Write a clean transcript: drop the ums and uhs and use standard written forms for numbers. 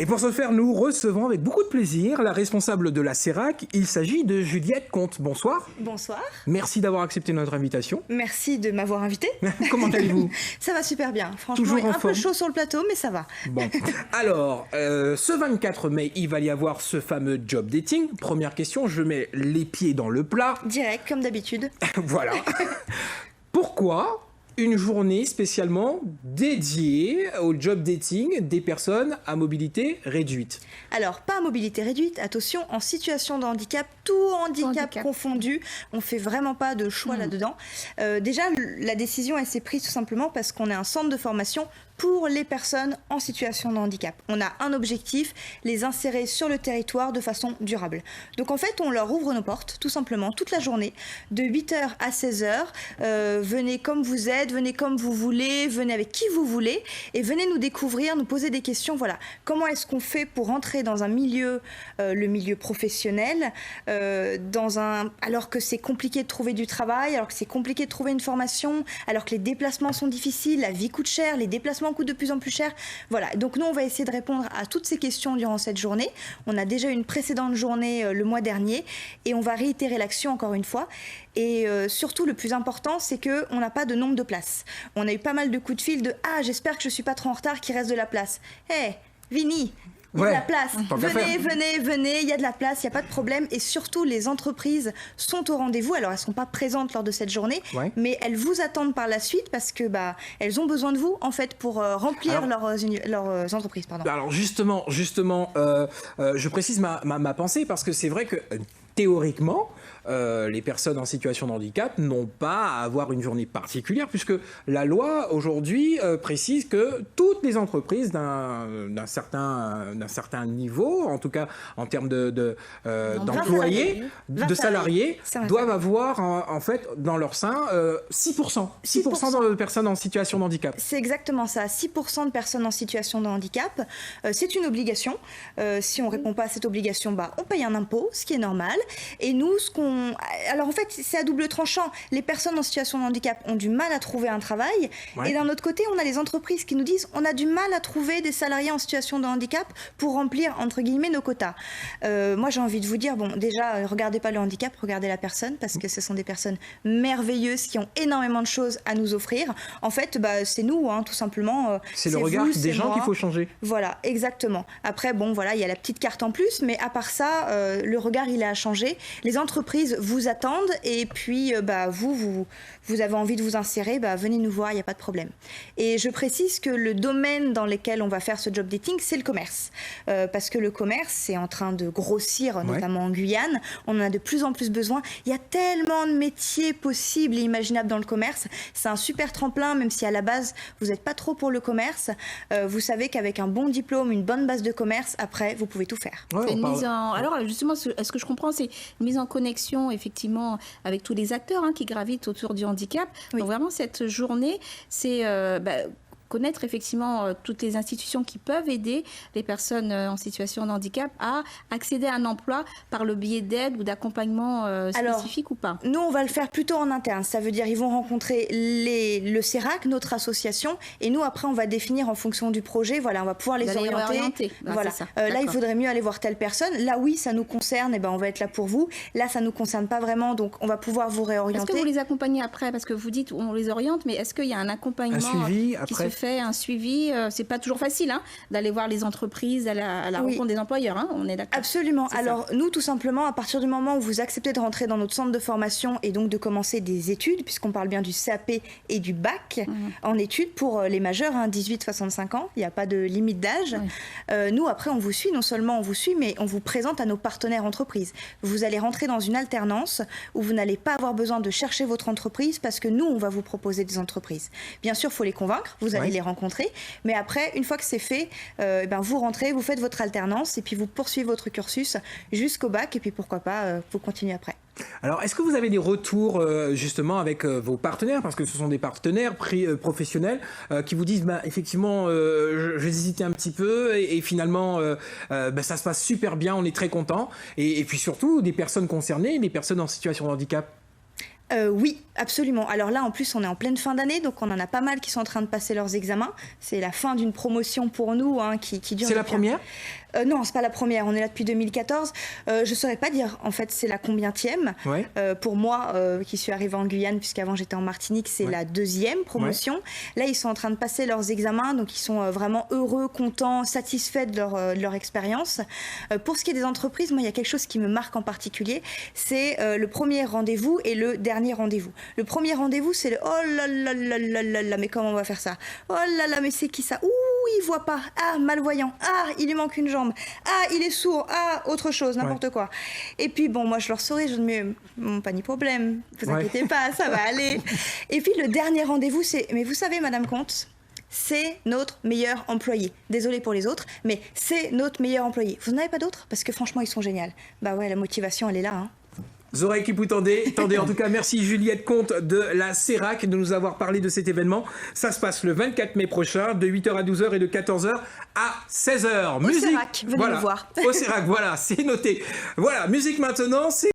Et pour ce faire, nous recevons avec beaucoup de plaisir la responsable de la CERAC. Il s'agit de Juliette Comte. Bonsoir. Bonsoir. Merci d'avoir accepté notre invitation. Merci de m'avoir invité. Comment allez-vous? Ça va super bien. Franchement, toujours en un peu chaud sur le plateau, mais ça va. Bon. Alors, ce 24 mai, il va y avoir ce fameux job dating. Première question, je mets les pieds dans le plat. Direct, comme d'habitude. Voilà. Pourquoi une journée spécialement dédiée au job dating des personnes à mobilité réduite? Alors, pas à mobilité réduite, attention, en situation de handicap, tout handicap confondu, on fait vraiment pas de choix là-dedans. Déjà, la décision, elle s'est prise tout simplement parce qu'on est un centre de formation pour les personnes en situation de handicap. On a un objectif, les insérer sur le territoire de façon durable. Donc en fait, on leur ouvre nos portes, tout simplement, toute la journée, de 8h à 16h. Venez comme vous êtes, venez comme vous voulez, venez avec qui vous voulez, et venez nous découvrir, nous poser des questions. Voilà, comment est-ce qu'on fait pour entrer dans un milieu, le milieu professionnel, alors que c'est compliqué de trouver du travail, alors que c'est compliqué de trouver une formation, alors que les déplacements sont difficiles, la vie coûte cher, les déplacements coûtent de plus en plus cher. Voilà, donc nous on va essayer de répondre à toutes ces questions durant cette journée. On a déjà une précédente journée le mois dernier et on va réitérer l'action encore une fois. Et surtout le plus important, c'est qu'on n'a pas de nombre de places. On a eu pas mal de coups de fil de « Ah, j'espère que je ne suis pas trop en retard, qu'il reste de la place. » Hey, Vini, il y a de la place. Venez, il y a de la place, il n'y a pas de problème. Et surtout, les entreprises sont au rendez-vous. Alors, elles ne seront pas présentes lors de cette journée, mais elles vous attendent par la suite parce que elles ont besoin de vous, en fait, pour remplir leurs entreprises. Pardon. Alors, justement, je précise ma pensée parce que c'est vrai que théoriquement, les personnes en situation de handicap n'ont pas à avoir une journée particulière puisque la loi aujourd'hui précise que toutes les entreprises d'un certain niveau, en tout cas en termes d'employés, de salariés, doivent avoir en fait dans leur sein 6% de personnes en situation de handicap. C'est exactement ça, 6% de personnes en situation de handicap. C'est une obligation. Si on ne répond pas à cette obligation, on paye un impôt, ce qui est normal. Et nous, alors en fait, c'est à double tranchant. Les personnes en situation de handicap ont du mal à trouver un travail. Et d'un autre côté, on a les entreprises qui nous disent on a du mal à trouver des salariés en situation de handicap pour remplir, entre guillemets, nos quotas. Moi, j'ai envie de vous dire, déjà, regardez pas le handicap, regardez la personne, parce que ce sont des personnes merveilleuses qui ont énormément de choses à nous offrir. En fait, c'est nous, tout simplement. C'est le regard des gens qu'il faut changer. Voilà, exactement. Après, il y a la petite carte en plus, mais à part ça, le regard, il est à changer. Les entreprises vous attendent et puis vous avez envie de vous insérer, venez nous voir, il n'y a pas de problème. Et je précise que le domaine dans lequel on va faire ce job dating, c'est le commerce. Parce que le commerce, c'est en train de grossir, notamment en Guyane. On en a de plus en plus besoin. Il y a tellement de métiers possibles et imaginables dans le commerce. C'est un super tremplin, même si à la base, vous n'êtes pas trop pour le commerce. Vous savez qu'avec un bon diplôme, une bonne base de commerce, après, vous pouvez tout faire. Alors justement, ce que je comprends, c'est une mise en connexion effectivement avec tous les acteurs qui gravitent autour du handicap. Donc vraiment cette journée, c'est connaître effectivement toutes les institutions qui peuvent aider les personnes en situation de handicap à accéder à un emploi par le biais d'aide ou d'accompagnement spécifique ou pas? Nous, on va le faire plutôt en interne. Ça veut dire ils vont rencontrer le CERAC, notre association, et nous, après, on va définir en fonction du projet. Voilà, on va pouvoir les orienter. Voilà. Là, il faudrait mieux aller voir telle personne. Là, oui, ça nous concerne, on va être là pour vous. Là, ça ne nous concerne pas vraiment, donc on va pouvoir vous réorienter. Est-ce que vous les accompagnez après? Parce que vous dites on les oriente, mais est-ce qu'il y a un accompagnement, qui se fait, un suivi? C'est pas toujours facile d'aller voir les entreprises à la rencontre des employeurs, on est d'accord? Absolument. Alors nous, tout simplement, à partir du moment où vous acceptez de rentrer dans notre centre de formation et donc de commencer des études, puisqu'on parle bien du CAP et du bac en études pour les majeurs, 18-65 ans, il n'y a pas de limite d'âge. Nous, après, on vous suit, non seulement on vous suit, mais on vous présente à nos partenaires entreprises. Vous allez rentrer dans une alternance où vous n'allez pas avoir besoin de chercher votre entreprise parce que nous, on va vous proposer des entreprises. Bien sûr, il faut les convaincre, vous allez les rencontrer, mais après, une fois que c'est fait, vous rentrez, vous faites votre alternance et puis vous poursuivez votre cursus jusqu'au bac et puis pourquoi pas, vous continuez après. Alors, est-ce que vous avez des retours justement avec vos partenaires, parce que ce sont des partenaires professionnels qui vous disent effectivement j'hésitais un petit peu et finalement ça se passe super bien, on est très content, et puis surtout des personnes concernées, des personnes en situation de handicap? Oui, absolument. Alors là, en plus, on est en pleine fin d'année, donc on en a pas mal qui sont en train de passer leurs examens. C'est la fin d'une promotion pour nous qui dure. C'est la première ? Non, c'est pas la première. On est là depuis 2014. Je saurais pas dire. En fait, c'est la combienième. Ouais. Pour moi, qui suis arrivée en Guyane, puisqu'avant j'étais en Martinique, c'est la 2e promotion. Ouais. Là, ils sont en train de passer leurs examens, donc ils sont vraiment heureux, contents, satisfaits de leur expérience. Pour ce qui est des entreprises, moi, il y a quelque chose qui me marque en particulier. C'est le premier rendez-vous et le dernier rendez-vous. Le premier rendez-vous, c'est le oh là là là là là là, mais comment on va faire ça? Oh là là, mais c'est qui ça? Ouh, il voit pas. Ah, malvoyant. Ah, il lui manque une jambe. Ah, il est sourd. Ah, autre chose, n'importe quoi. Et puis, bon, moi, je leur souris, je dis, mais pas ni problème, vous inquiétez pas, ça va aller. Et puis, le dernier rendez-vous, c'est, mais vous savez, Madame Comte, c'est notre meilleur employé. Désolée pour les autres, mais c'est notre meilleur employé. Vous n'en avez pas d'autres? Parce que franchement, ils sont géniaux. Bah ouais, la motivation, elle est là, hein. Zoraï Kipou-Tandé, en tout cas, merci Juliette Comte de la CERAC de nous avoir parlé de cet événement. Ça se passe le 24 mai prochain, de 8h à 12h et de 14h à 16h. Au CERAC, venez nous voir. Au CERAC, voilà, c'est noté. Voilà, musique maintenant, c'est...